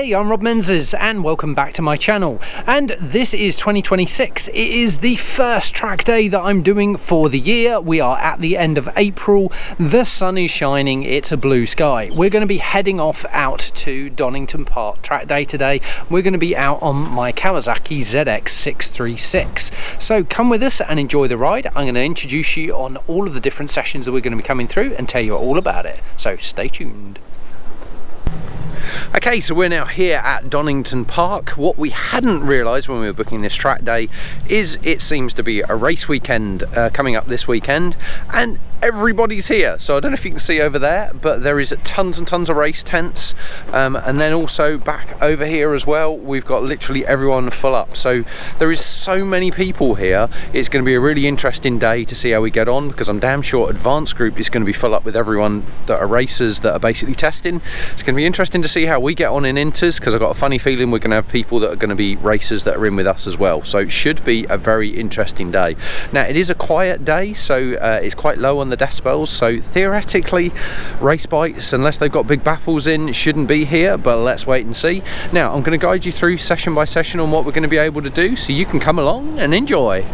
Hey, I'm Rob Menzies and welcome back to my channel. And this is 2026. It is the first track day that I'm doing for the year. We are at the end of April. The sun is shining. It's a blue sky. We're going to be heading off out to Donnington Park track day today. We're going to be out on my Kawasaki Zx636. So come with us and enjoy the ride. I'm going to introduce you on all of the different sessions that we're going to be coming through and tell you all about it. So stay tuned. Okay, so we're now here at Donnington Park. What we hadn't realised when we were booking this track day is it seems to be a race weekend coming up this weekend, and everybody's here. So I don't know if you can see over there, but there is tons and tons of race tents, and then also back over here as well, we've got literally everyone full up. So there is so many people here. It's going to be a really interesting day to see how we get on, because I'm damn sure advanced group is going to be full up with everyone that are racers that are basically testing. It's going to be interesting to see how we get on in inters, because I've got a funny feeling we're going to have people that are going to be racers that are in with us as well. So it should be a very interesting day. Now it is a quiet day, so it's quite low on the decibels, so theoretically race bikes, unless they've got big baffles in, shouldn't be here, but let's wait and see. Now I'm going to guide you through session by session on what we're going to be able to do, so you can come along and enjoy.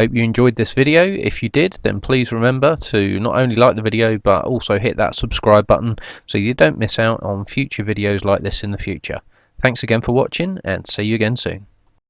hope you enjoyed this video. If you did, then please remember to not only like the video but also hit that subscribe button so you don't miss out on future videos like this in the future. Thanks again for watching, and see you again soon.